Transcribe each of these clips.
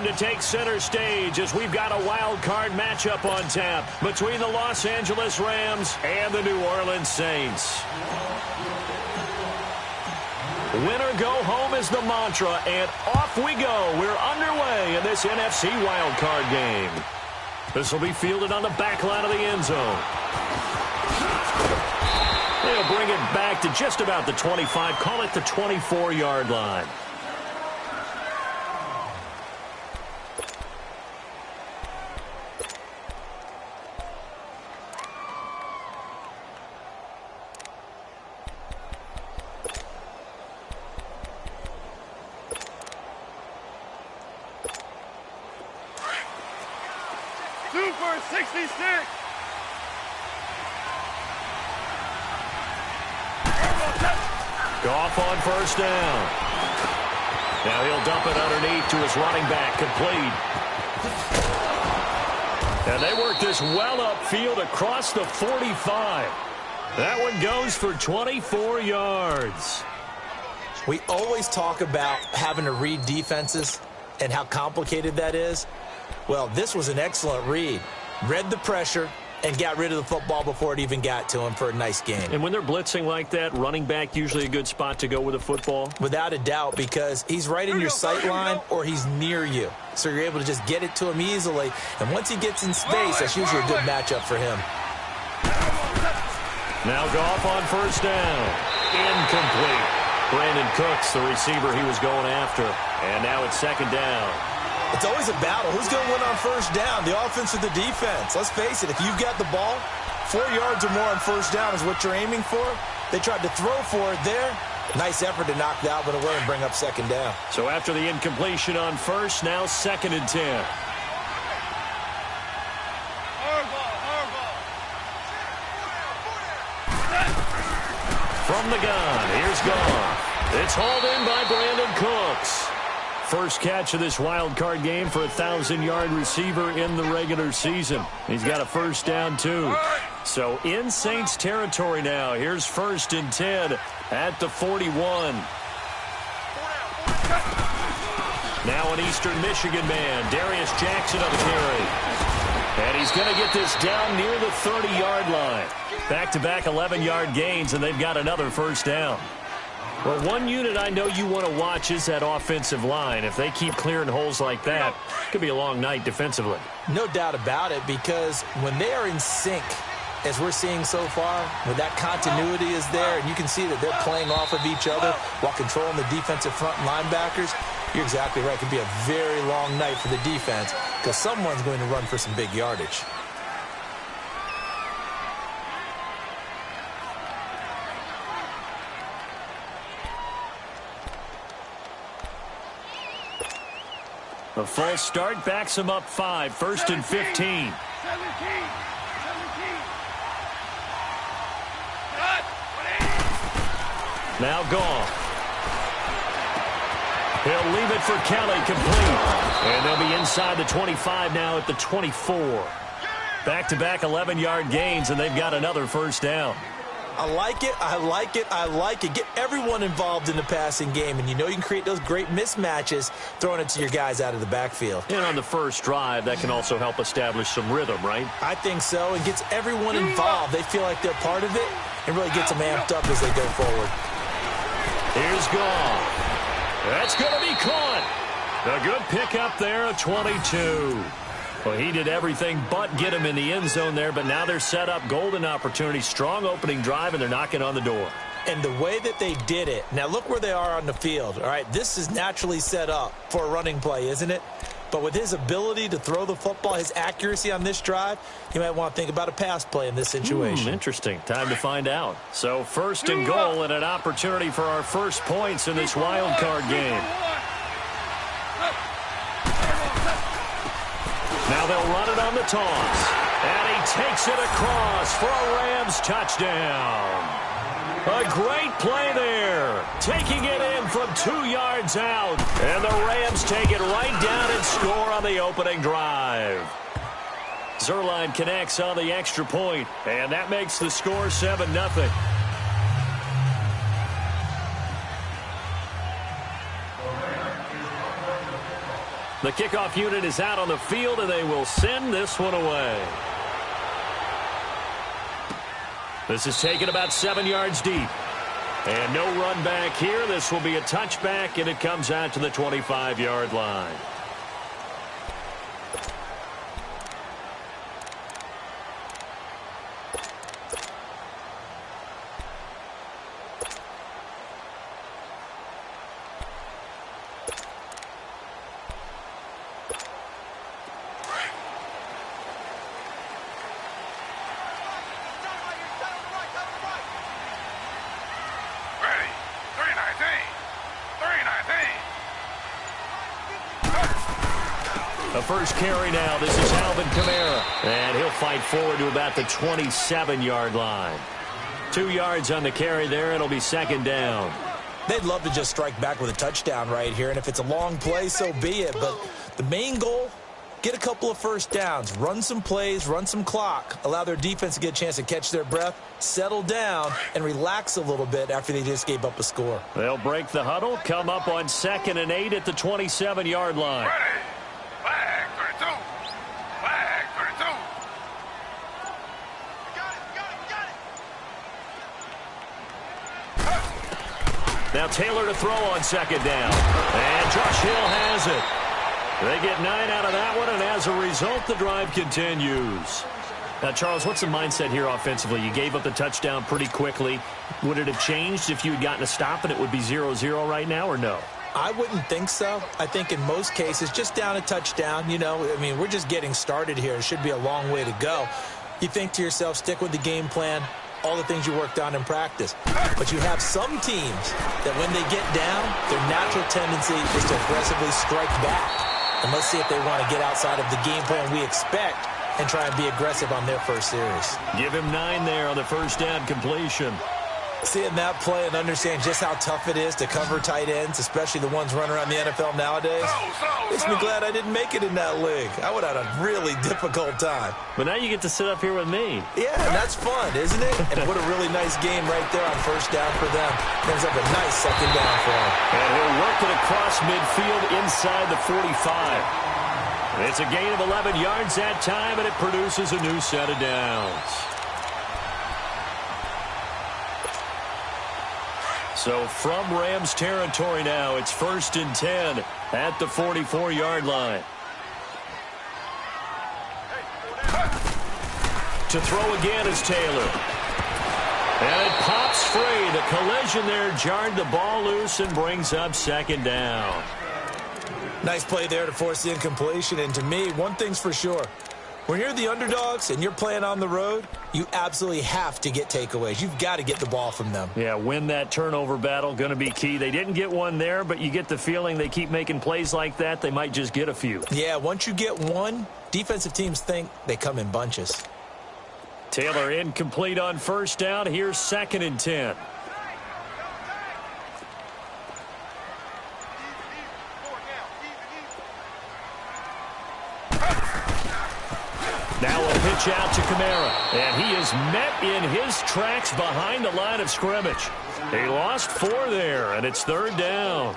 to take center stage as we've got a wild card matchup on tap between the Los Angeles Rams and the New Orleans Saints. Win or go home is the mantra, and off we go. We're underway in this NFC wild card game. This will be fielded on the back line of the end zone. They'll bring it back to just about the 25, call it the 24-yard line. Super 66. Goff on first down. Now he'll dump it underneath to his running back, complete. And they work this well upfield across the 45. That one goes for 24 yards. We always talk about having to read defenses and how complicated that is. Well, this was an excellent read. Read the pressure and got rid of the football before it even got to him for a nice game. And when they're blitzing like that, running back usually a good spot to go with a football? Without a doubt, because he's right in your sight line or he's near you. So you're able to just get it to him easily. And once he gets in space, that's usually a good matchup for him. Now Goff on first down. Incomplete. Brandon Cooks, the receiver he was going after. And now it's second down. It's always a battle. Who's going to win on first down, the offense or the defense? Let's face it, if you've got the ball, 4 yards or more on first down is what you're aiming for. They tried to throw for it there. Nice effort to knock that one away and bring up second down. So after the incompletion on first, now second and 10. From the gun, here's Goff. It's hauled in by Brandon Cooks. First catch of this wild card game for a 1,000-yard receiver in the regular season. He's got a first down, too. So in Saints territory now. Here's first and 10 at the 41. Now an Eastern Michigan man, Darius Jackson on the carry. And he's going to get this down near the 30-yard line. Back-to-back 11-yard gains, and they've got another first down. Well, one unit I know you want to watch is that offensive line. If they keep clearing holes like that, it could be a long night defensively. No doubt about it, because when they are in sync, as we're seeing so far, when that continuity is there, and you can see that they're playing off of each other while controlling the defensive front linebackers, you're exactly right. It could be a very long night for the defense because someone's going to run for some big yardage. A false start backs him up 5, first and 15. Now Goff. He'll leave it for Kelly, complete. And they'll be inside the 25 now at the 24. Back-to-back 11-yard gains, and they've got another first down. I like it, I like it, I like it. Get everyone involved in the passing game, and you know you can create those great mismatches throwing it to your guys out of the backfield. And on the first drive, that can also help establish some rhythm, right? I think so. It gets everyone involved. They feel like they're part of it and really gets them amped up as they go forward. Here's Goff. That's going to be caught. A good pickup there at 22. Well, he did everything but get him in the end zone there, but now they're set up. Golden opportunity, strong opening drive, and they're knocking on the door. And the way that they did it, now look where they are on the field. All right, this is naturally set up for a running play, isn't it? But with his ability to throw the football, his accuracy on this drive, you might want to think about a pass play in this situation. Interesting. Time to find out. So first and goal and an opportunity for our first points in this wild card game. Now they'll run it on the toss. And he takes it across for a Rams touchdown. A great play there. Taking it in from 2 yards out. And the Rams take it right down and score on the opening drive. Zerline connects on the extra point, and that makes the score 7-0. The kickoff unit is out on the field, and they will send this one away. This is taken about 7 yards deep. And no run back here. This will be a touchback, and it comes out to the 25-yard line. The first carry now. This is Alvin Kamara. And he'll fight forward to about the 27-yard line. 2 yards on the carry there. It'll be second down. They'd love to just strike back with a touchdown right here. And if it's a long play, so be it. But the main goal, get a couple of first downs. Run some plays, run some clock. Allow their defense to get a chance to catch their breath, settle down, and relax a little bit after they just gave up a score. They'll break the huddle, come up on 2nd and 8 at the 27-yard line. Flag 32. Flag 32. Got it. Now Taylor to throw on 2nd down. And Josh Hill has it. They get 9 out of that one, and as a result, the drive continues. Now, Charles, what's the mindset here offensively? You gave up the touchdown pretty quickly. Would it have changed if you had gotten a stop and it would be 0-0 right now, or no? I wouldn't think so. I think in most cases, just down a touchdown, you know, I mean, we're just getting started here. It should be a long way to go. You think to yourself, stick with the game plan, all the things you worked on in practice. But you have some teams that when they get down, their natural tendency is to aggressively strike back. And let's see if they want to get outside of the game plan we expect and try and be aggressive on their first series. Give him 9 there on the first down completion. Seeing that play and understand just how tough it is to cover tight ends, especially the ones running around the NFL nowadays, makes me glad I didn't make it in that league. I would have had a really difficult time. But now you get to sit up here with me. Yeah, and that's fun, isn't it? And what a really nice game right there on first down for them. Brings up a nice second down for them. And he'll work it across midfield inside the 45. It's a gain of 11 yards that time, and it produces a new set of downs. So from Rams territory now, it's 1st and 10 at the 44-yard line. To throw again is Taylor. And it pops free. The collision there jarred the ball loose and brings up 2nd down. Nice play there to force the incompletion. And to me, one thing's for sure. When you're the underdogs and you're playing on the road, you absolutely have to get takeaways. You've got to get the ball from them. Yeah, win that turnover battle, going to be key. They didn't get one there, but you get the feeling they keep making plays like that, they might just get a few. Yeah, once you get one, defensive teams think they come in bunches. Taylor incomplete on first down. Here's 2nd and 10. Now a pitch out to Kamara, and he is met in his tracks behind the line of scrimmage. He lost 4 there, and it's 3rd down.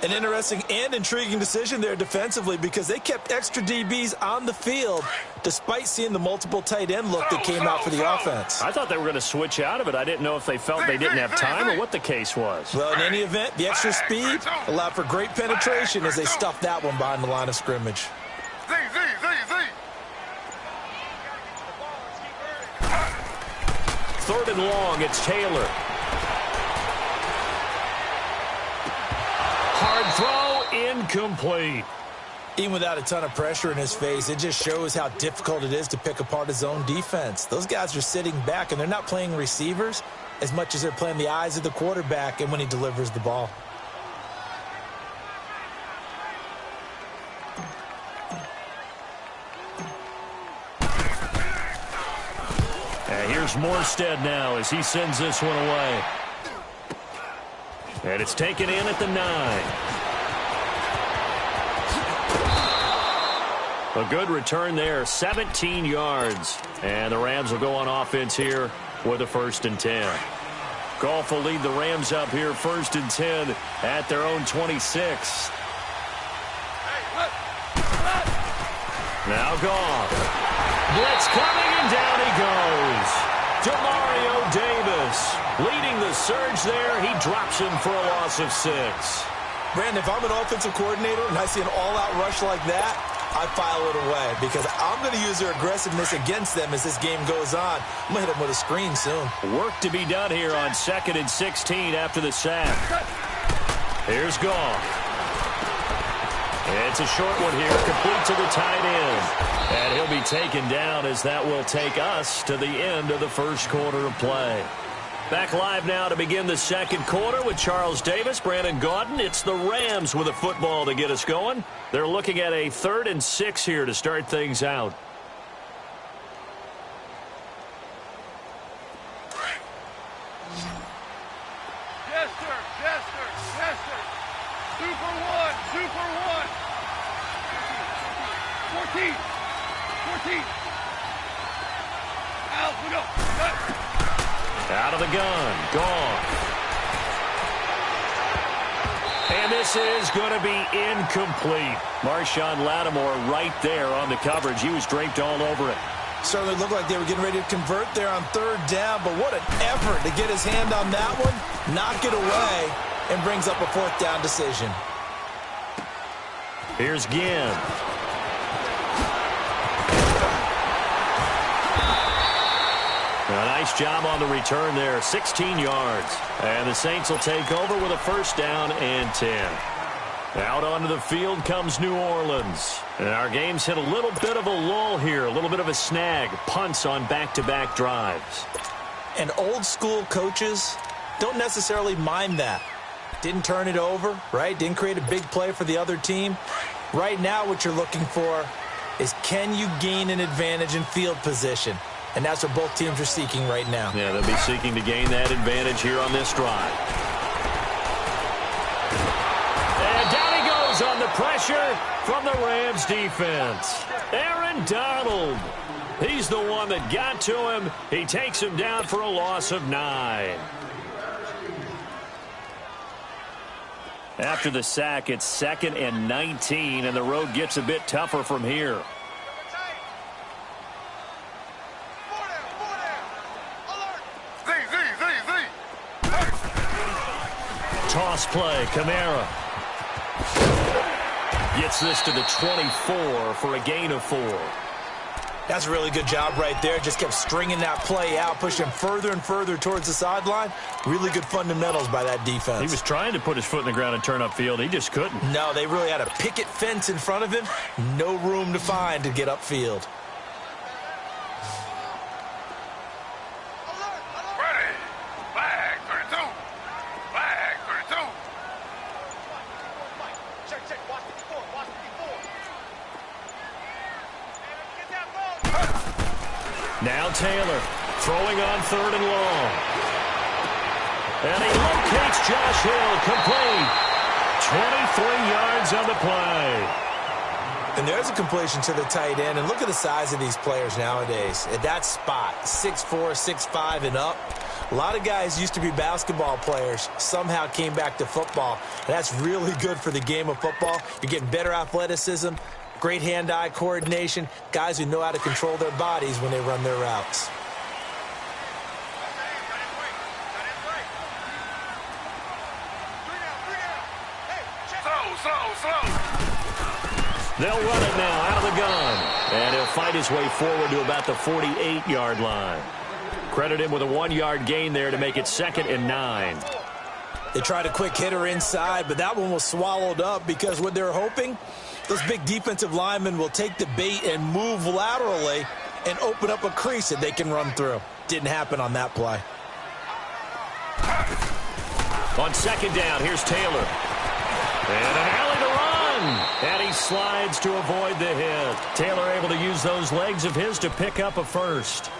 An interesting and intriguing decision there defensively because they kept extra DBs on the field despite seeing the multiple tight end look that came out for the offense. I thought they were going to switch out of it. I didn't know if they felt they didn't have time or what the case was. Well, in any event, the extra speed allowed for great penetration as they stuffed that one behind the line of scrimmage. Z. 3rd and long, it's Taylor. Hard throw, incomplete. Even without a ton of pressure in his face, it just shows how difficult it is to pick apart his own defense. Those guys are sitting back, and they're not playing receivers as much as they're playing the eyes of the quarterback and when he delivers the ball. Here's Morstead now as he sends this one away. And it's taken in at the 9. A good return there, 17 yards. And the Rams will go on offense here with a 1st and 10. Goff will lead the Rams up here 1st and 10 at their own 26. Now Goff. Blitz coming, and down he goes. Demario Davis leading the surge there. He drops him for a loss of 6. Brandon, if I'm an offensive coordinator and I see an all-out rush like that, I file it away because I'm going to use their aggressiveness against them as this game goes on. I'm going to hit them with a screen soon. Work to be done here on 2nd and 16 after the sack. Here's Goff. It's a short one here, complete to the tight end. And he'll be taken down as that will take us to the end of the first quarter of play. Back live now to begin the second quarter with Charles Davis, Brandon Gaudin. It's the Rams with a football to get us going. They're looking at a 3rd and 6 here to start things out. Yes, sir. Yes, sir. Yes, sir. Super 1. Super 1. 14. 14. Out. We go. Good. Out of the gun. Gone. And this is going to be incomplete. Marshawn Lattimore right there on the coverage. He was draped all over it. Certainly looked like they were getting ready to convert there on 3rd down, but what an effort to get his hand on that one, knock it away, and brings up a 4th down decision. Here's Ginn. A nice job on the return there, 16 yards. And the Saints will take over with a 1st down and 10. Out onto the field comes New Orleans. And our game's hit a little bit of a lull here, a little bit of a snag. Punts on back-to-back drives. And old-school coaches don't necessarily mind that. Didn't turn it over, right? Didn't create a big play for the other team. Right now what you're looking for is can you gain an advantage in field position? And that's what both teams are seeking right now. Yeah, they'll be seeking to gain that advantage here on this drive. And down he goes on the pressure from the Rams defense. Aaron Donald. He's the one that got to him. He takes him down for a loss of 9. After the sack, it's 2nd and 19, and the road gets a bit tougher from here. Toss play, Kamara. Gets this to the 24 for a gain of 4. That's a really good job right there. Just kept stringing that play out, pushing him further and further towards the sideline. Really good fundamentals by that defense. He was trying to put his foot in the ground and turn upfield. He just couldn't. No, they really had a picket fence in front of him. No room to find to get upfield. Ready. Flag 32. Flag 32. Check. Watch the 4. Watch the 4. Now Taylor throwing on 3rd and long. And he locates Josh Hill, complete. 23 yards on the play. And there's a completion to the tight end. And look at the size of these players nowadays. At that spot, 6'4", 6'5", and up. A lot of guys used to be basketball players, somehow came back to football. And that's really good for the game of football. You're getting better athleticism, great hand-eye coordination, guys who know how to control their bodies when they run their routes. Slow. They'll run it now out of the gun. And he'll fight his way forward to about the 48-yard line. Credit him with a 1-yard gain there to make it 2nd and 9. They tried a quick hitter inside, but that one was swallowed up because what they're hoping, those big defensive linemen will take the bait and move laterally and open up a crease that they can run through. Didn't happen on that play. On 2nd down, here's Taylor. And an alley to run. And he slides to avoid the hit. Taylor able to use those legs of his to pick up a 1st.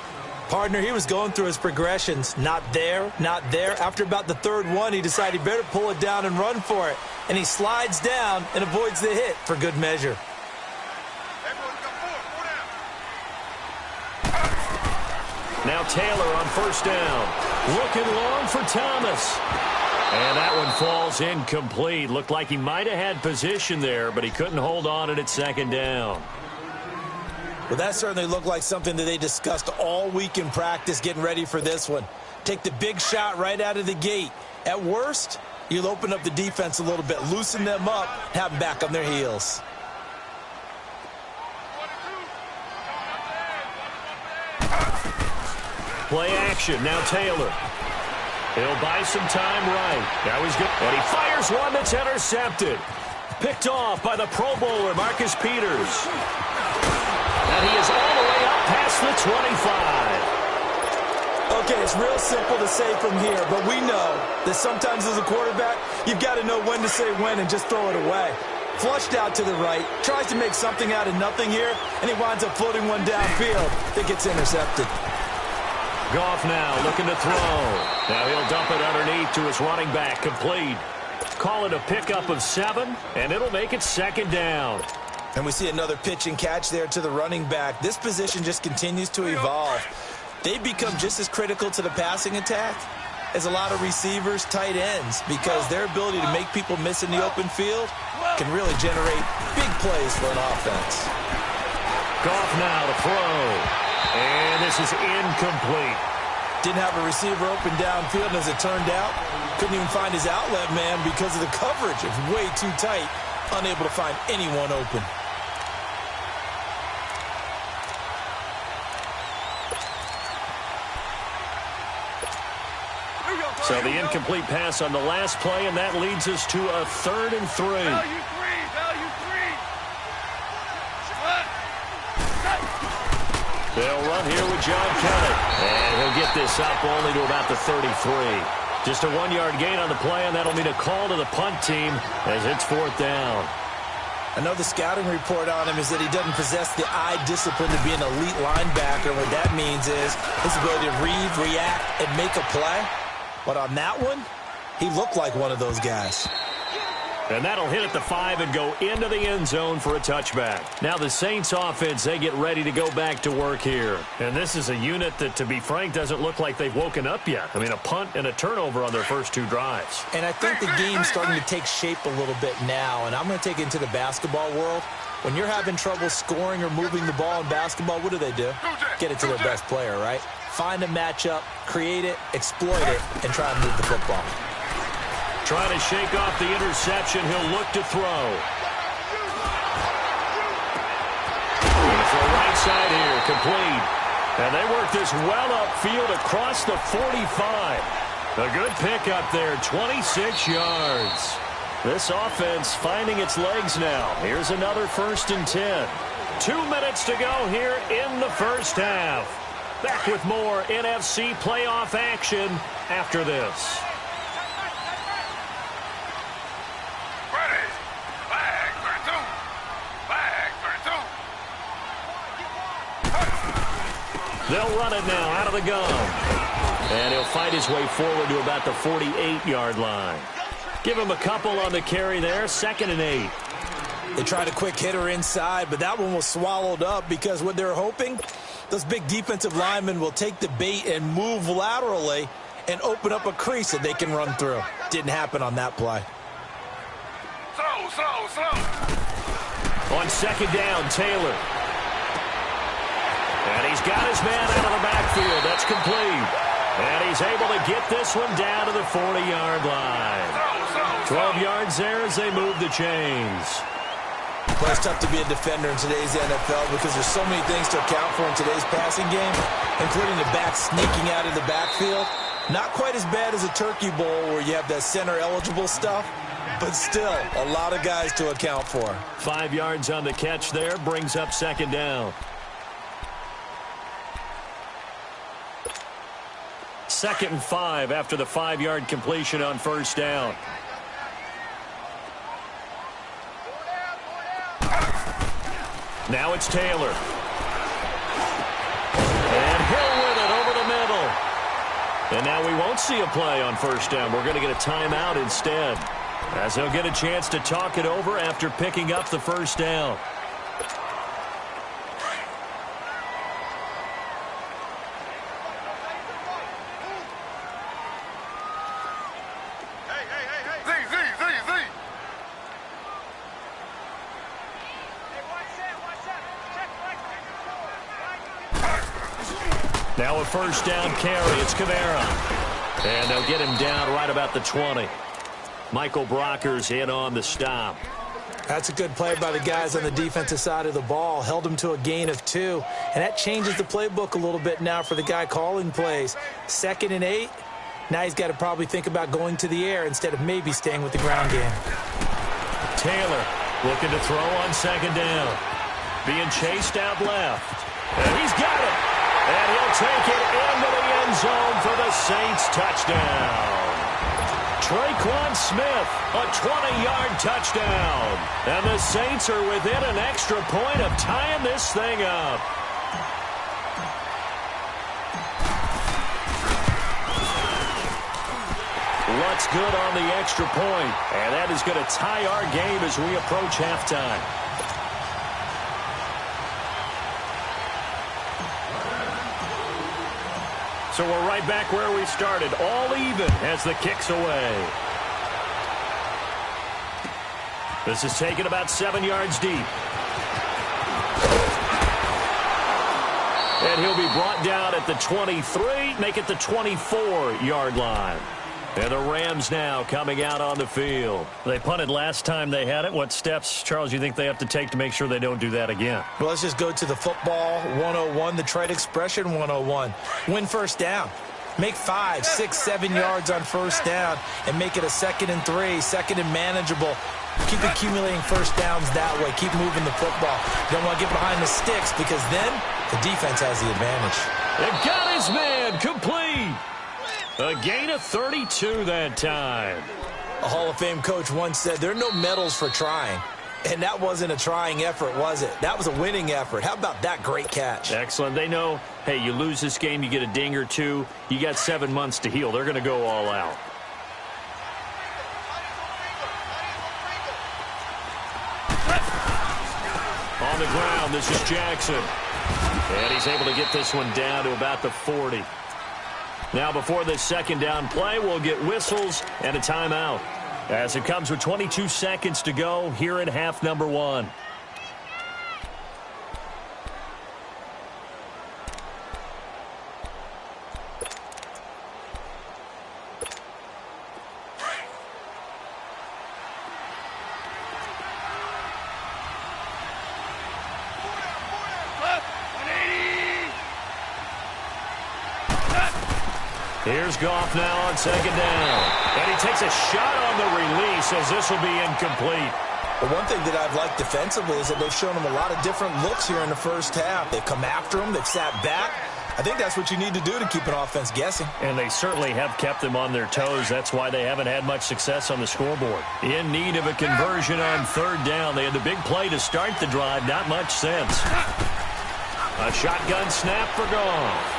Partner, he was going through his progressions. Not there, not there. After about the 3rd one, he decided he better pull it down and run for it. And he slides down and avoids the hit for good measure. Now Taylor on 1st down. Looking long for Thomas. And that one falls incomplete. Looked like he might have had position there, but he couldn't hold on it at 2nd down. Well, that certainly looked like something that they discussed all week in practice getting ready for this one. Take the big shot right out of the gate. At worst, you'll open up the defense a little bit, loosen them up, have them back on their heels. Play action. Now Taylor. He'll buy some time right. Now he's good. And he fires one that's intercepted. Picked off by the Pro Bowler, Marcus Peters. And he is all the way up past the 25. Okay, it's real simple to say from here, but we know that sometimes as a quarterback, you've got to know when to say when and just throw it away. Flushed out to the right, tries to make something out of nothing here, and he winds up floating one downfield that gets intercepted. Goff now looking to throw. Now he'll dump it underneath to his running back, complete. Call it a pickup of 7, and it'll make it 2nd down. And we see another pitch and catch there to the running back. This position just continues to evolve. They've become just as critical to the passing attack as a lot of receivers, tight ends, because their ability to make people miss in the open field can really generate big plays for an offense. Goff now to throw. And this is incomplete. Didn't have a receiver open downfield, and as it turned out, couldn't even find his outlet man because of the coverage. It's way too tight, unable to find anyone open. So the incomplete pass on the last play, and that leads us to a 3rd and 3. Value 3. They'll run here with John Kelly. And he'll get this up only to about the 33. Just a 1-yard gain on the play, and that'll mean a call to the punt team as it's 4th down. I know the scouting report on him is that he doesn't possess the eye discipline to be an elite linebacker. What that means is his ability to read, react, and make a play. But on that one, he looked like one of those guys. And that'll hit at the 5 and go into the end zone for a touchback. Now the Saints offense, they get ready to go back to work here. And this is a unit that, to be frank, doesn't look like they've woken up yet. I mean, a punt and a turnover on their first 2 drives. And I think the game's starting to take shape a little bit now. And I'm going to take it into the basketball world. When you're having trouble scoring or moving the ball in basketball, what do? Get it to their best player, right? Find a matchup, create it, exploit it, and try and move the football. Trying to shake off the interception. He'll look to throw. Going to throw right side here. Complete. And they work this well upfield across the 45. A good pickup there. 26 yards. This offense finding its legs now. Here's another 1st and 10. 2 minutes to go here in the first half. Back with more NFC playoff action after this. They'll run it now out of the gun. And he'll fight his way forward to about the 48-yard line. Give him a couple on the carry there. 2nd and 8. They tried a quick hitter inside, but that one was swallowed up because what they're hoping, those big defensive linemen will take the bait and move laterally and open up a crease that they can run through. Didn't happen on that play. Slow. On 2nd down, Taylor. And he's got his man out of the backfield. That's complete. And he's able to get this one down to the 40-yard line. 12 yards there as they move the chains. Well, it's tough to be a defender in today's NFL because there's so many things to account for in today's passing game, including the back sneaking out of the backfield. Not quite as bad as a turkey bowl where you have that center-eligible stuff, but still a lot of guys to account for. 5 yards on the catch there brings up 2nd down. 2nd and 5 after the 5-yard completion on 1st down. Now it's Taylor. And Hill with it over the middle. And now we won't see a play on 1st down. We're going to get a timeout instead, as he'll get a chance to talk it over after picking up the 1st down. Now a first down carry. It's Kamara. And they'll get him down right about the 20. Michael Brocker's in on the stop. That's a good play by the guys on the defensive side of the ball. Held him to a gain of 2. And that changes the playbook a little bit now for the guy calling plays. 2nd and 8. Now he's got to probably think about going to the air instead of maybe staying with the ground game. Taylor looking to throw on 2nd down. Being chased out left. And he's got it. And he'll take it into the end zone for the Saints touchdown. Traquan Smith, a 20-yard touchdown. And the Saints are within an extra point of tying this thing up. Lutz good on the extra point. And that is going to tie our game as we approach halftime. So we're right back where we started, all even as the kick's away. This is taken about 7 yards deep. And he'll be brought down at the 23, make it the 24-yard line. And the Rams now coming out on the field. They punted last time they had it. What steps, Charles, you think they have to take to make sure they don't do that again? Well, let's just go to the football 101, the trade expression 101. Win first down. Make 5, 6, 7 yards on first down and make it a 2nd and 3, 2nd and manageable. Keep accumulating first downs that way. Keep moving the football. You don't want to get behind the sticks because then the defense has the advantage. It got his man complete. A gain of 32 that time. A Hall of Fame coach once said there are no medals for trying. And that wasn't a trying effort, was it? That was a winning effort. How about that great catch? Excellent. They know, hey, you lose this game, you get a ding or 2. You got 7 months to heal. They're going to go all out. On the ground, this is Jackson. And he's able to get this one down to about the 40. Now before this 2nd down play, we'll get whistles and a timeout. As it comes with 22 seconds to go here in half number 1. Here's Goff now on 2nd down. And he takes a shot on the release as this will be incomplete. Well, one thing that I've liked defensively is that they've shown him a lot of different looks here in the first half. They've come after him. They've sat back. I think that's what you need to do to keep an offense guessing. And they certainly have kept them on their toes. That's why they haven't had much success on the scoreboard. In need of a conversion on 3rd down. They had the big play to start the drive. Not much sense. A shotgun snap for Goff.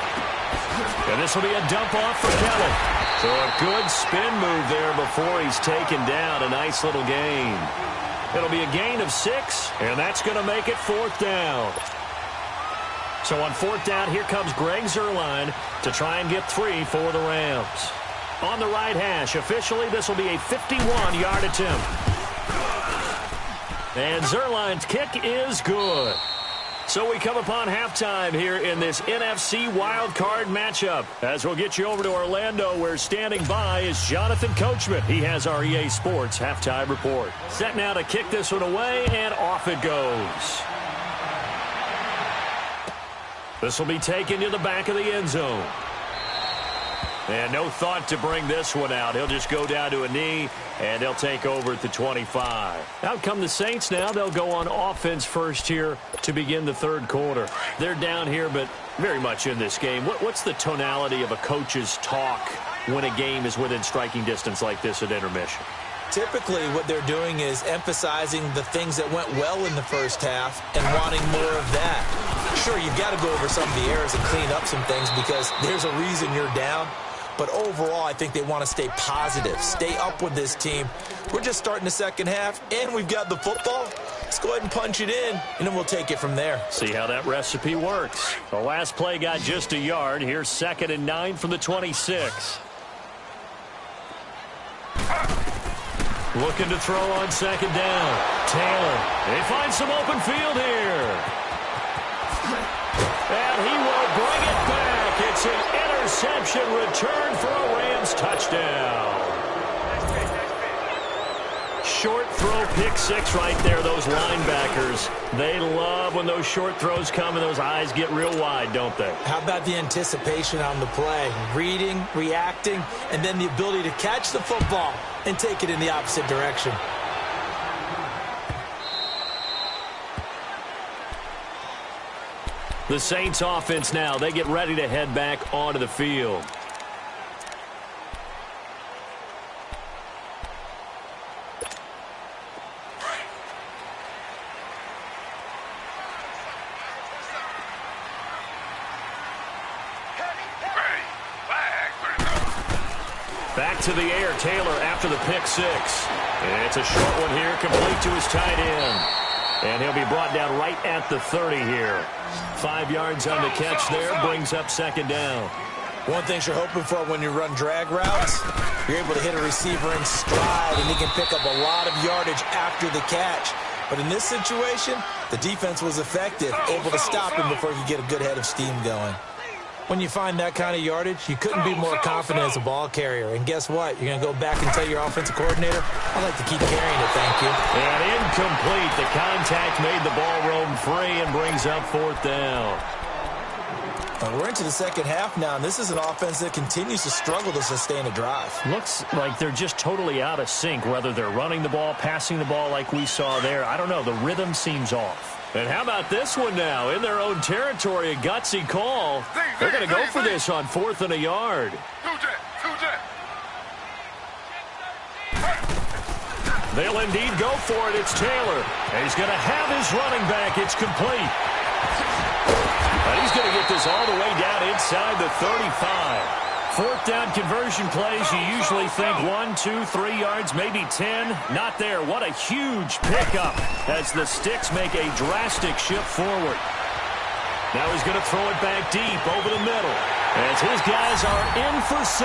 And this will be a dump off for Kelly. So a good spin move there before he's taken down. A nice little gain. It'll be a gain of 6, and that's going to make it 4th down. So on 4th down, here comes Greg Zuerlein to try and get 3 for the Rams. On the right hash, officially, this will be a 51-yard attempt. And Zuerlein's kick is good. So we come upon halftime here in this NFC wildcard matchup. As we'll get you over to Orlando, where standing by is Jonathan Coachman. He has our EA Sports halftime report. Set now to kick this one away, and off it goes. This will be taken to the back of the end zone. And no thought to bring this one out. He'll just go down to a knee, and they'll take over at the 25. Out come the Saints now. They'll go on offense first here to begin the 3rd quarter. They're down here, but very much in this game. What's the tonality of a coach's talk when a game is within striking distance like this at intermission? Typically, what they're doing is emphasizing the things that went well in the first half and wanting more of that. Sure, you've got to go over some of the errors and clean up some things because there's a reason you're down. But overall, I think they want to stay positive, stay up with this team. We're just starting the 2nd half, and we've got the football. Let's go ahead and punch it in, and then we'll take it from there. See how that recipe works. The last play got just a yard. Here's 2nd and 9 from the 26. Looking to throw on 2nd down. Taylor. They find some open field here. And he will bring it back. It's interception returned for a Rams touchdown. Short throw, pick six right there, those linebackers. They love when those short throws come and those eyes get real wide, don't they? How about the anticipation on the play? Reading, reacting, and then the ability to catch the football and take it in the opposite direction. The Saints offense now, they get ready to head back onto the field. Back to the air, Taylor after the pick six. And it's a short one here, complete to his tight end. And he'll be brought down right at the 30 here. 5 yards on the catch there, brings up second down. One thing you're hoping for when you run drag routes, you're able to hit a receiver in stride, and he can pick up a lot of yardage after the catch. But in this situation, the defense was effective, able to stop him before he could get a good head of steam going. When you find that kind of yardage, you couldn't be more confident as a ball carrier. And guess what? You're going to go back and tell your offensive coordinator, I'd like to keep carrying it, thank you. And incomplete. The contact made the ball roam free and brings up fourth down. We're into the second half now, and this is an offense that continues to struggle to sustain a drive. Looks like they're just totally out of sync, whether they're running the ball, passing the ball like we saw there. I don't know. The rhythm seems off. And how about this one now? In their own territory, a gutsy call. They're going to go for this on 4th and a yard. They'll indeed go for it. It's Taylor. And he's going to have his running back. It's complete. And he's going to get this all the way down inside the 35. 4th down conversion plays, you usually think 1, 2, 3 yards, maybe 10. Not there. What a huge pickup as the Sticks make a drastic shift forward. Now he's going to throw it back deep over the middle as his guys are in for 6.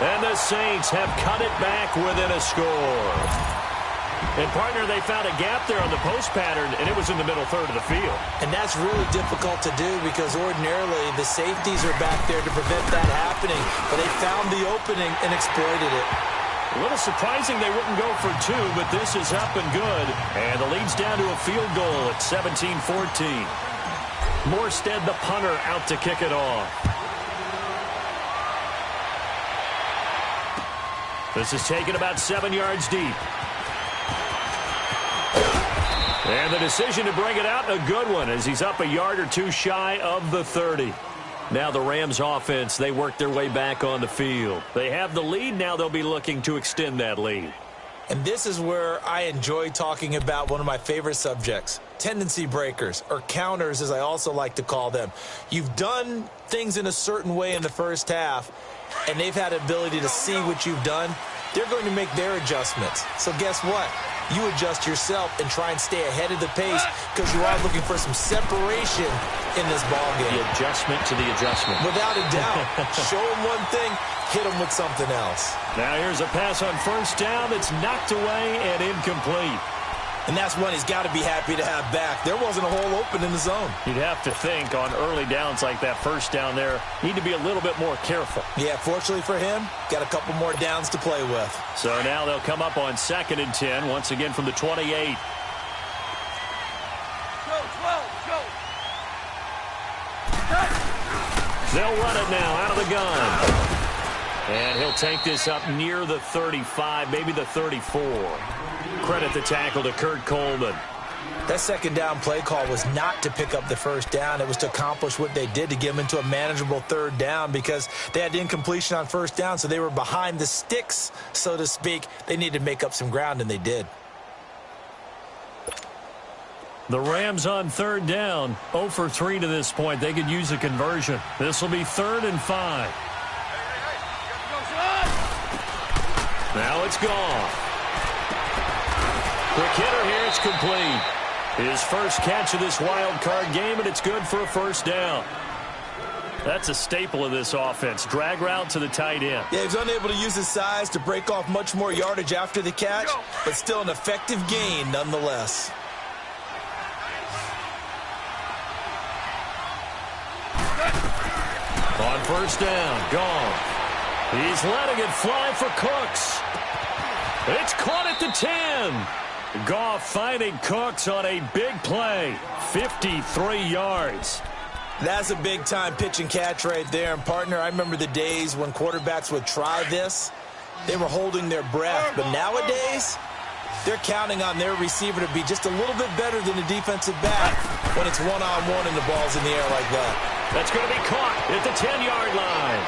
And the Saints have cut it back within a score. And, partner, they found a gap there on the post pattern, and it was in the middle third of the field. And that's really difficult to do because ordinarily the safeties are back there to prevent that happening. But they found the opening and exploited it. A little surprising they wouldn't go for 2, but this is up and good. And the lead's down to a field goal at 17-14. Morstead, the punter, out to kick it off. This is taken about 7 yards deep. And the decision to bring it out, a good one, as he's up a yard or 2 shy of the 30. Now the Rams offense, they work their way back on the field. They have the lead. Now they'll be looking to extend that lead. And this is where I enjoy talking about one of my favorite subjects, tendency breakers, or counters as I also like to call them. You've done things in a certain way in the first half, and they've had the ability to see what you've done. They're going to make their adjustments. So guess what? You adjust yourself and try and stay ahead of the pace because you are looking for some separation in this ballgame. The adjustment to the adjustment. Without a doubt. Show them one thing, hit them with something else. Now here's a pass on first down that's knocked away and incomplete. And that's one he's got to be happy to have back. There wasn't a hole open in the zone. You'd have to think on early downs like that first down there, need to be a little bit more careful. Yeah, fortunately for him, got a couple more downs to play with. So now they'll come up on 2nd and 10, once again from the 28. They'll run it now out of the gun. And he'll take this up near the 35, maybe the 34. Credit the tackle to Kurt Coleman. That second down play call was not to pick up the first down. It was to accomplish what they did to get them into a manageable 3rd down because they had incompletion on first down, so they were behind the sticks, so to speak. They needed to make up some ground, and they did. The Rams on 3rd down, 0 for 3 to this point. They could use a conversion. This will be 3rd and 5. Now it's gone. Quick hitter here, it's complete. His first catch of this wild card game, and it's good for a first down. That's a staple of this offense. Drag route to the tight end. Yeah, he's unable to use his size to break off much more yardage after the catch, but still an effective gain nonetheless. On On first down, Goff. He's letting it fly for Cooks. It's caught at the 10. Goff finding Cooks on a big play. 53 yards. That's a big-time pitch and catch right there. And, partner, I remember the days when quarterbacks would try this. They were holding their breath. But nowadays, they're counting on their receiver to be just a little bit better than the defensive back when it's one-on-one and the ball's in the air like that. That's going to be caught at the 10-yard line.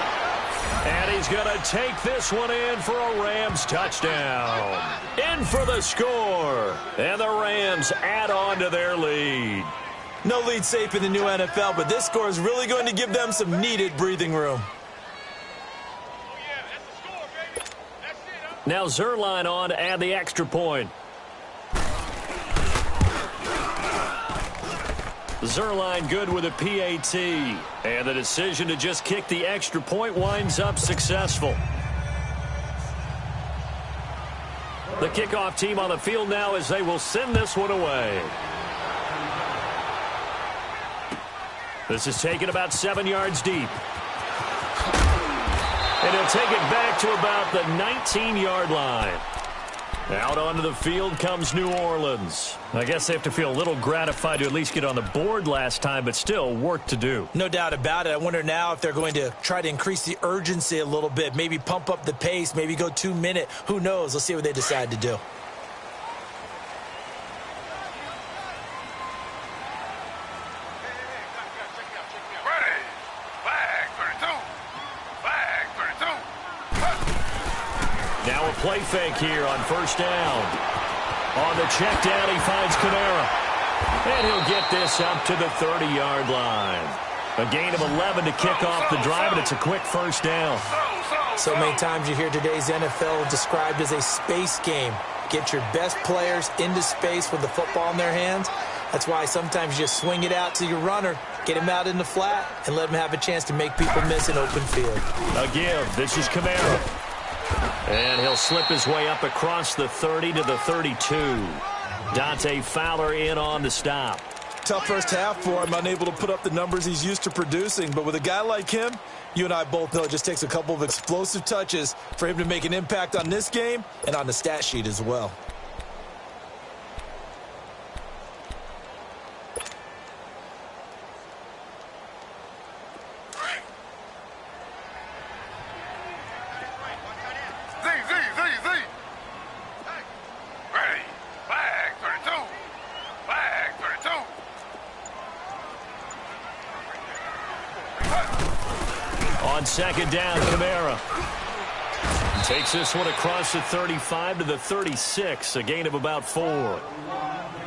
And he's going to take this one in for a Rams touchdown. In for the score. And the Rams add on to their lead. No lead safe in the new NFL, but this score is really going to give them some needed breathing room. Now Zerline on to add the extra point. Zerline good with a PAT. And the decision to just kick the extra point winds up successful. The kickoff team on the field now as they will send this one away. This is taken about 7 yards deep. And he'll take it back to about the 19-yard line. Out onto the field comes New Orleans. I guess they have to feel a little gratified to at least get on the board last time, but still work to do. No doubt about it. I wonder now if they're going to try to increase the urgency a little bit, maybe pump up the pace, maybe go 2-minute. Who knows? Let's see what they decide to do. Now a play fake here on first down. On the check down, he finds Kamara. And he'll get this up to the 30-yard line. A gain of 11 to kick off the drive, and it's a quick first down. So many times you hear today's NFL described as a space game. Get your best players into space with the football in their hands. That's why sometimes you just swing it out to your runner, get him out in the flat, and let him have a chance to make people miss an open field. A give. This is Kamara. And he'll slip his way up across the 30 to the 32. Dante Fowler in on the stop. Tough first half for him, unable to put up the numbers he's used to producing. But with a guy like him, you and I both know it just takes a couple of explosive touches for him to make an impact on this game and on the stat sheet as well. On second down, Kamara takes this one across the 35 to the 36, a gain of about 4. Well,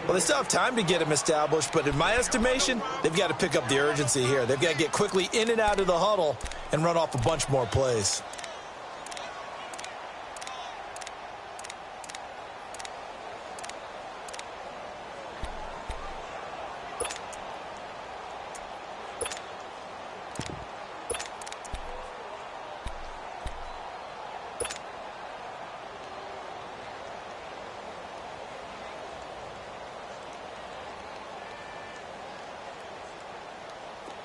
they still have time to get him established, but in my estimation, they've got to pick up the urgency here. They've got to get quickly in and out of the huddle and run off a bunch more plays.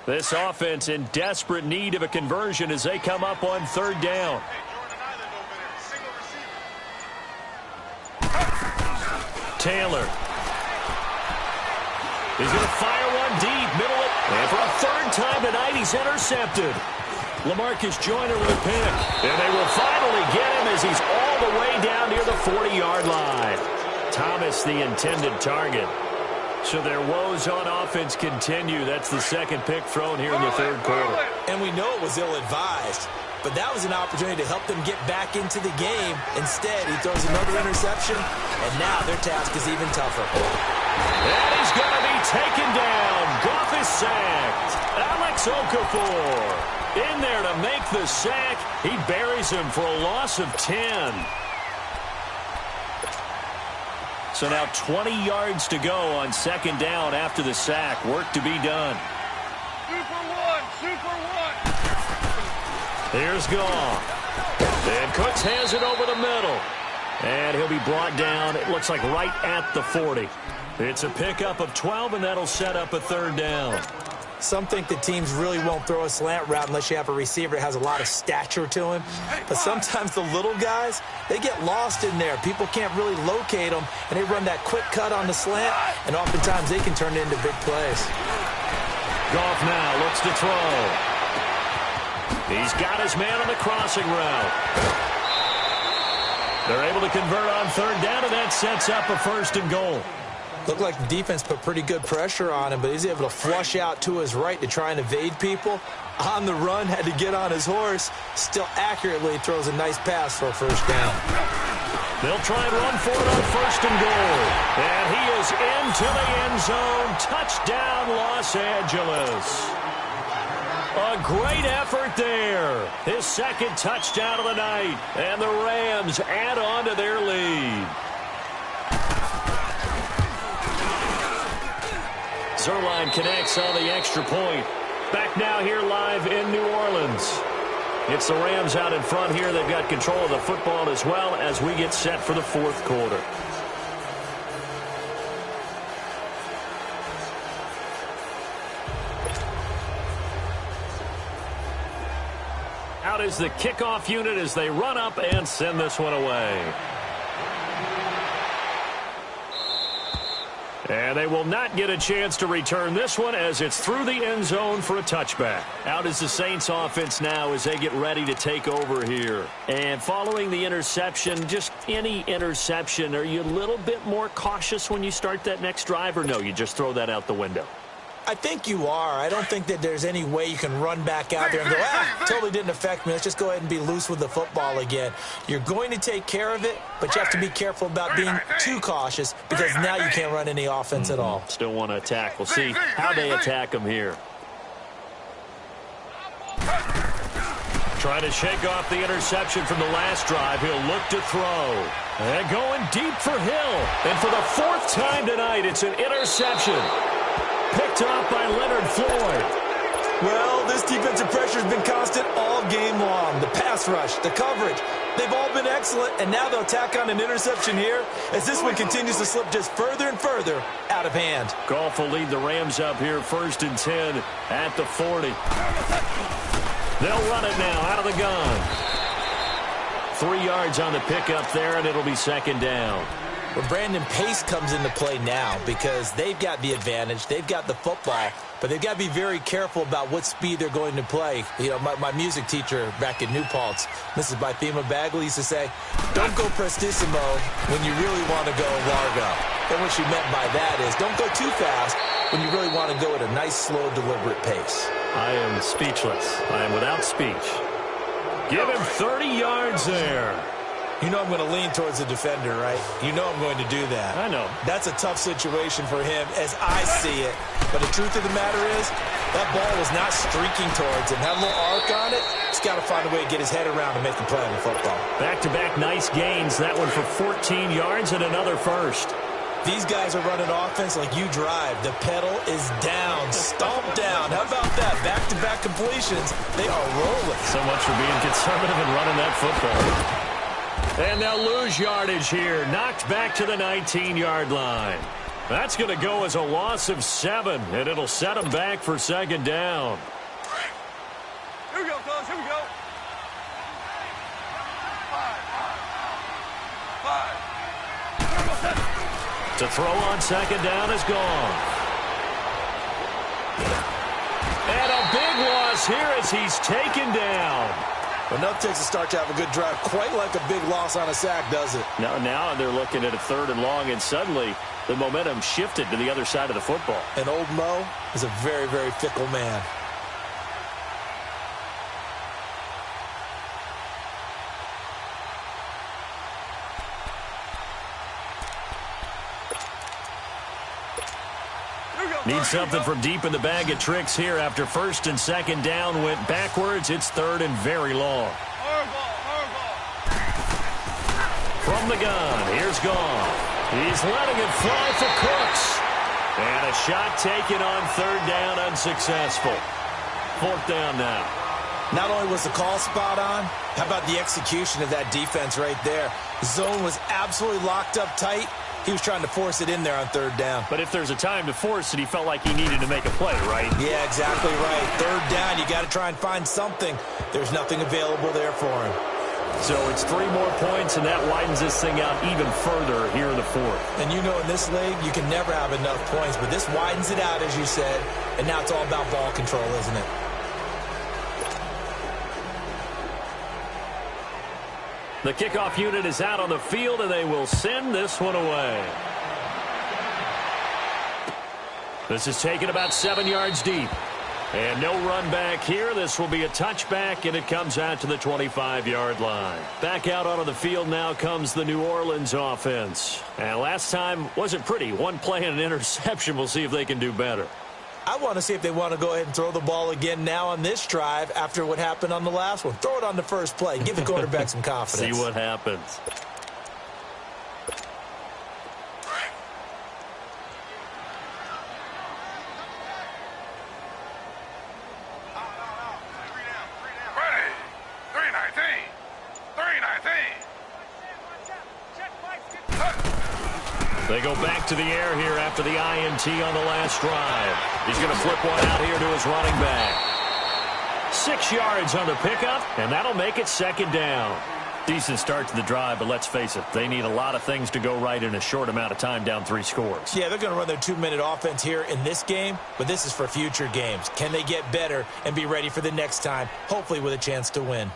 This offense in desperate need of a conversion as they come up on third down. Taylor. He's going to fire one deep, middle it, and for a third time tonight, he's intercepted. LaMarcus Joyner with a pick, and they will finally get him as he's all the way down near the 40-yard line. Thomas, the intended target. So their woes on offense continue. That's the second pick thrown here in the third quarter. And we know it was ill-advised, but that was an opportunity to help them get back into the game. Instead, he throws another interception, and now their task is even tougher. And he's going to be taken down. Goff is sacked. Alex Okafor in there to make the sack. He buries him for a loss of 10. So now 20 yards to go on second down after the sack. Work to be done. Super one. Here's Goff. And Cooks has it over the middle. And he'll be brought down, it looks like right at the 40. It's a pickup of 12, and that'll set up a third down. Some think the teams really won't throw a slant route unless you have a receiver that has a lot of stature to him. But sometimes the little guys, they get lost in there. People can't really locate them, and they run that quick cut on the slant, and oftentimes they can turn it into big plays. Goff now looks to throw. He's got his man on the crossing route. They're able to convert on third down, and that sets up a first and goal. Looked like the defense put pretty good pressure on him, but he's able to flush out to his right to try and evade people. On the run, had to get on his horse. Still accurately throws a nice pass for a first down. They'll try and run for it on first and goal. And he is into the end zone. Touchdown, Los Angeles. A great effort there. His second touchdown of the night. And the Rams add on to their lead. Zerline connects on the extra point. Back now here live in New Orleans. It's the Rams out in front here. They've got control of the football as well as we get set for the fourth quarter. Out is the kickoff unit as they run up and send this one away. And they will not get a chance to return this one as it's through the end zone for a touchback. Out is the Saints offense now as they get ready to take over here. And following the interception, just any interception, are you a little bit more cautious when you start that next drive, or no, you just throw that out the window? I think you are. I don't think that there's any way you can run back out there and go, totally didn't affect me. Let's just go ahead and be loose with the football again. You're going to take care of it, but you have to be careful about being too cautious because now you can't run any offense at all. Still want to attack. We'll see how they attack them here. Trying to shake off the interception from the last drive. He'll look to throw. And going deep for Hill. And for the fourth time tonight, it's an interception. Picked up by Leonard Floyd. Well, this defensive pressure has been constant all game long. The pass rush, the coverage, they've all been excellent, and now they'll tack on an interception here as this one continues to slip just further and further out of hand. Goff will lead the Rams up here first and 10 at the 40. They'll run it now out of the gun. 3 yards on the pickup there, and it'll be second down. Well, Brandon, pace comes into play now because they've got the advantage. They've got the football, but they've got to be very careful about what speed they're going to play. You know, my music teacher back in New Paltz, Mrs. Bythema Bagley, used to say, don't go prestissimo when you really want to go largo. And what she meant by that is don't go too fast when you really want to go at a nice, slow, deliberate pace. I am speechless. I am without speech. Give him 30 yards there. You know I'm going to lean towards the defender, right? You know I'm going to do that. I know. That's a tough situation for him as I see it. But the truth of the matter is, that ball was not streaking towards him. Had a little arc on it. He's got to find a way to get his head around and make a play on the football. Back-to-back nice gains. That one for 14 yards and another first. These guys are running offense like you drive. The pedal is down. Stomp down. How about that? Back-to-back completions. They are rolling. So much for being conservative and running that football. And they'll lose yardage here. Knocked back to the 19-yard line. That's going to go as a loss of 7, and it'll set them back for second down. Here we go, fellas. Here we go. 5. To throw on second down is gone. And a big loss here as he's taken down. Enough takes a start to have a good drive. Quite like a big loss on a sack, does it? Now they're looking at a third and long, and suddenly the momentum shifted to the other side of the football. And old Mo is a very, very fickle man. Need something from deep in the bag of tricks here after first and second down went backwards. It's third and very long. From the gun, here's Goff. He's letting it fly for Cooks. And a shot taken on third down, unsuccessful. Fourth down now. Not only was the call spot on, how about the execution of that defense right there? The zone was absolutely locked up tight. He was trying to force it in there on third down. But if there's a time to force it, he felt like he needed to make a play, right? Yeah, exactly right. Third down, you got to try and find something. There's nothing available there for him. So it's 3 more points, and that widens this thing out even further here in the fourth. And you know in this league, you can never have enough points, but this widens it out, as you said, and now it's all about ball control, isn't it? The kickoff unit is out on the field, and they will send this one away. This is taken about 7 yards deep. And no run back here. This will be a touchback, and it comes out to the 25-yard line. Back out onto the field now comes the New Orleans offense. And last time wasn't pretty. 1 play and an interception. We'll see if they can do better. I want to see if they want to go ahead and throw the ball again now on this drive after what happened on the last one. Throw it on the first play. Give the quarterback some confidence. See what happens. They go back to the air here after the INT on the last drive. He's going to flip one out here to his running back. 6 yards on the pickup, and that'll make it second down. Decent start to the drive, but let's face it, they need a lot of things to go right in a short amount of time down 3 scores. Yeah, they're going to run their 2-minute offense here in this game, but this is for future games. Can they get better and be ready for the next time, hopefully with a chance to win?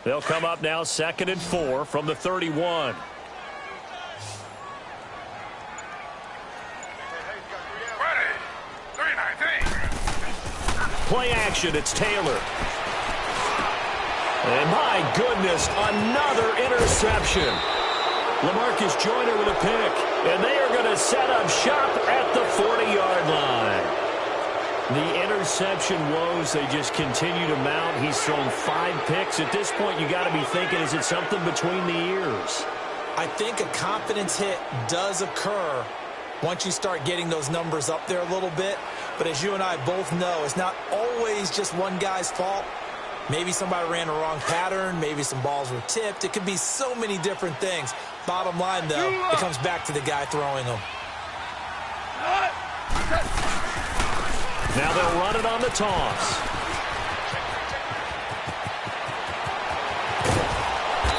They'll come up now 2nd and 4 from the 31. Play action, it's Taylor. And my goodness, another interception. LaMarcus Joyner with a pick. And they are going to set up shop at the 40-yard line. The interception woes, they just continue to mount. He's thrown 5 picks. At this point, you got to be thinking, is it something between the ears? I think a confidence hit does occur once you start getting those numbers up there a little bit. But as you and I both know, it's not always just one guy's fault. Maybe somebody ran a wrong pattern. Maybe some balls were tipped. It could be so many different things. Bottom line, though, it comes back to the guy throwing them. Now they'll run it on the toss.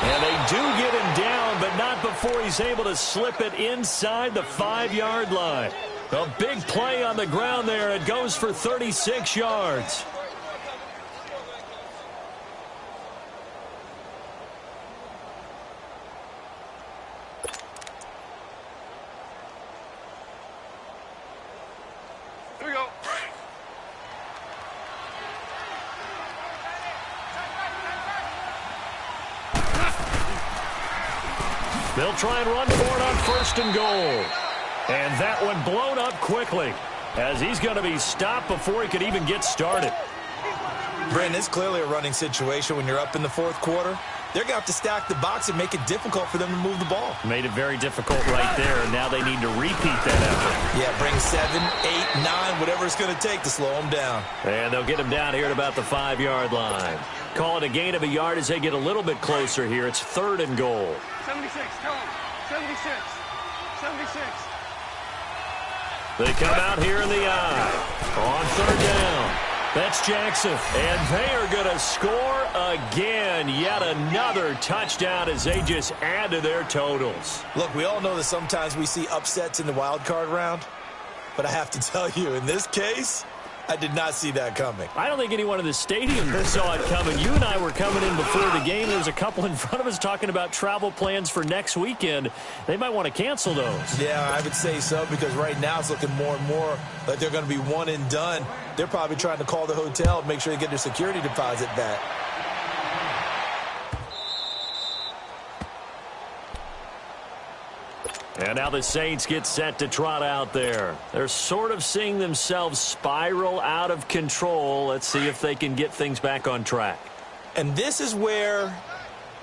And they do get him down, but not before he's able to slip it inside the 5-yard line. A big play on the ground there. It goes for 36 yards. Here we go. They'll try and run for it on 1st and goal. And that one blown up quickly as he's going to be stopped before he could even get started. Brandon, it's clearly a running situation when you're up in the 4th quarter. They're going to have to stack the box and make it difficult for them to move the ball. Made it very difficult right there, and now they need to repeat that effort. Yeah, bring 7, 8, 9, whatever it's going to take to slow them down. And they'll get him down here at about the 5-yard line. Call it a gain of a yard as they get a little bit closer here. It's 3rd and goal. 76, tell him. 76. 76. They come out here in the eye on 3rd down. That's Jackson. And they are going to score again. Yet another touchdown as they just add to their totals. Look, we all know that sometimes we see upsets in the wild card round. But I have to tell you, in this case, I did not see that coming. I don't think anyone in the stadium saw it coming. You and I were coming in before the game. There was a couple in front of us talking about travel plans for next weekend. They might want to cancel those. Yeah, I would say so, because right now it's looking more and more like they're going to be one and done. They're probably trying to call the hotel and make sure they get their security deposit back. And now the Saints get set to trot out there. They're sort of seeing themselves spiral out of control. Let's see if they can get things back on track. And this is where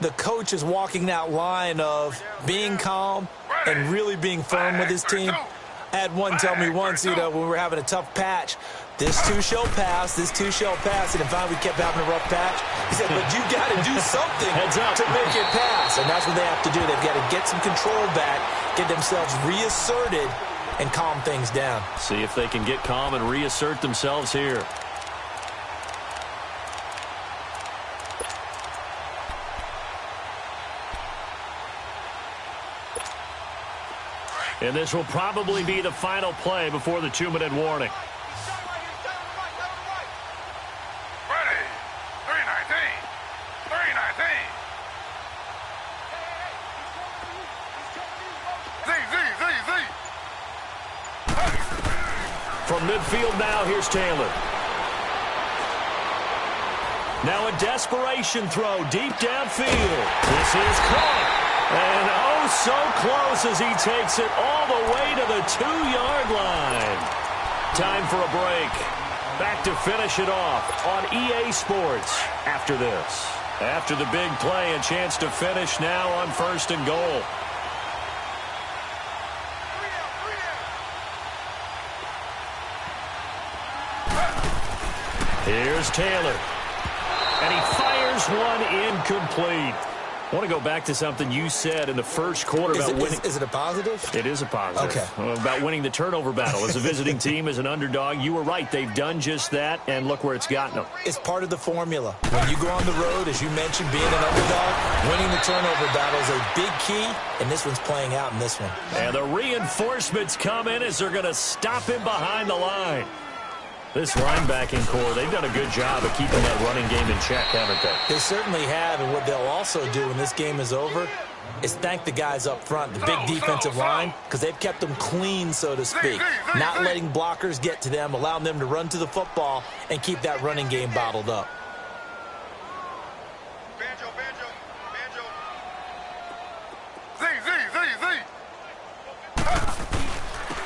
the coach is walking that line of being calm and really being firm with his team. I had one tell me once, when we were having a tough patch, This too shall pass. This too shall pass. And finally, we kept having a rough patch. He said, but you got to do something to make it pass. And that's what they have to do. They've got to get some control back, get themselves reasserted, and calm things down. See if they can get calm and reassert themselves here. And this will probably be the final play before the 2-minute warning. Ready. 319. 319. From midfield now, here's Taylor. Now a desperation throw deep downfield. This is caught. And oh, so close as he takes it all the way to the 2-yard line. Time for a break. Back to finish it off on EA Sports after this. After the big play, a chance to finish now on 1st and goal. Here's Taylor. And he fires one incomplete. I want to go back to something you said in the first quarter about winning. Is it a positive? It is a positive. Okay. About winning the turnover battle. As a visiting team, as an underdog, you were right. They've done just that, and look where it's gotten them. It's part of the formula. When you go on the road, as you mentioned, being an underdog, winning the turnover battle is a big key, and this one's playing out in this one. And the reinforcements come in as they're going to stop him behind the line. This linebacking core, they've done a good job of keeping that running game in check, haven't they? They certainly have, and what they'll also do when this game is over is thank the guys up front, the big defensive line, because they've kept them clean, so to speak, not letting blockers get to them, allowing them to run to the football and keep that running game bottled up.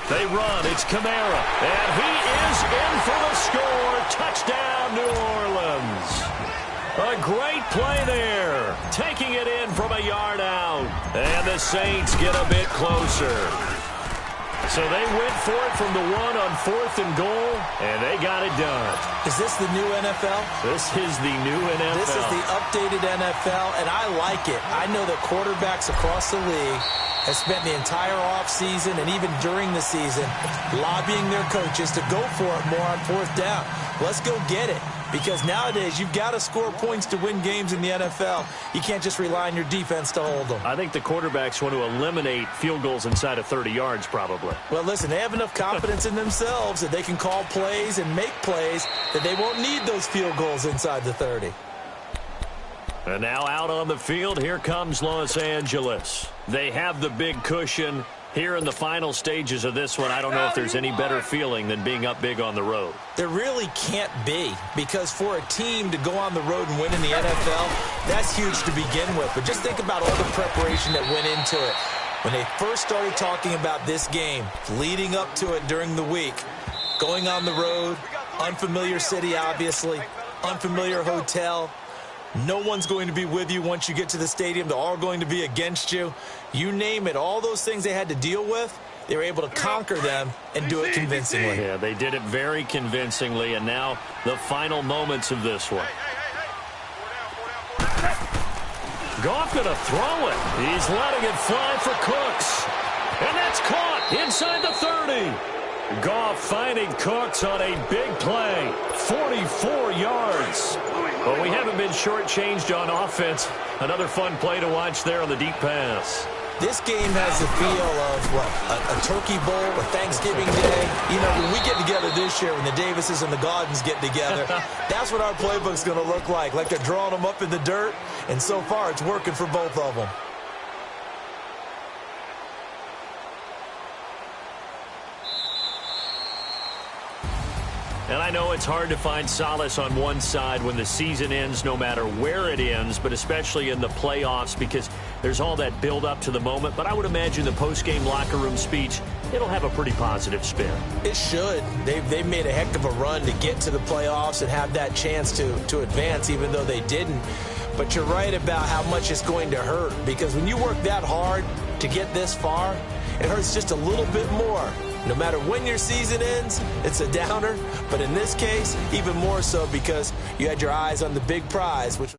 They run. It's Kamara. And he is in for the score. Touchdown, New Orleans. A great play there. Taking it in from a yard out. And the Saints get a bit closer. So they went for it from the 1 on 4th and goal, and they got it done. Is this the new NFL? This is the new NFL. This is the updated NFL, and I like it. I know that quarterbacks across the league have spent the entire offseason and even during the season lobbying their coaches to go for it more on 4th down. Let's go get it. Because nowadays, you've got to score points to win games in the NFL. You can't just rely on your defense to hold them. I think the quarterbacks want to eliminate field goals inside of 30 yards, probably. Well, listen, they have enough confidence in themselves that they can call plays and make plays that they won't need those field goals inside the 30. And now out on the field, here comes Los Angeles. They have the big cushion. Here in the final stages of this one, I don't know if there's any better feeling than being up big on the road. There really can't be, because for a team to go on the road and win in the NFL, that's huge to begin with. But just think about all the preparation that went into it. When they first started talking about this game, leading up to it during the week, going on the road, unfamiliar city, obviously, unfamiliar hotel. No one's going to be with you once you get to the stadium. They're all going to be against you. You name it, all those things they had to deal with, they were able to conquer them and do it convincingly. Yeah, they did it very convincingly, and now the final moments of this one. Goff going to throw it. He's letting it fly for Cooks. And that's caught inside the 30. Goff finding Cooks on a big play. 44 yards. But we haven't been shortchanged on offense. Another fun play to watch there on the deep pass. This game has the feel of, a Turkey Bowl or Thanksgiving Day. You know, when we get together this year, when the Davises and the Gaudens get together, that's what our playbook's going to look like they're drawing them up in the dirt, and so far it's working for both of them. And I know it's hard to find solace on one side when the season ends, no matter where it ends, but especially in the playoffs, because there's all that build up to the moment. But I would imagine the post-game locker room speech, it'll have a pretty positive spin. It should. They've made a heck of a run to get to the playoffs and have that chance to advance, even though they didn't. But you're right about how much it's going to hurt, because when you work that hard to get this far, it hurts just a little bit more No matter when your season ends, it's a downer. But in this case, even more so because you had your eyes on the big prize, which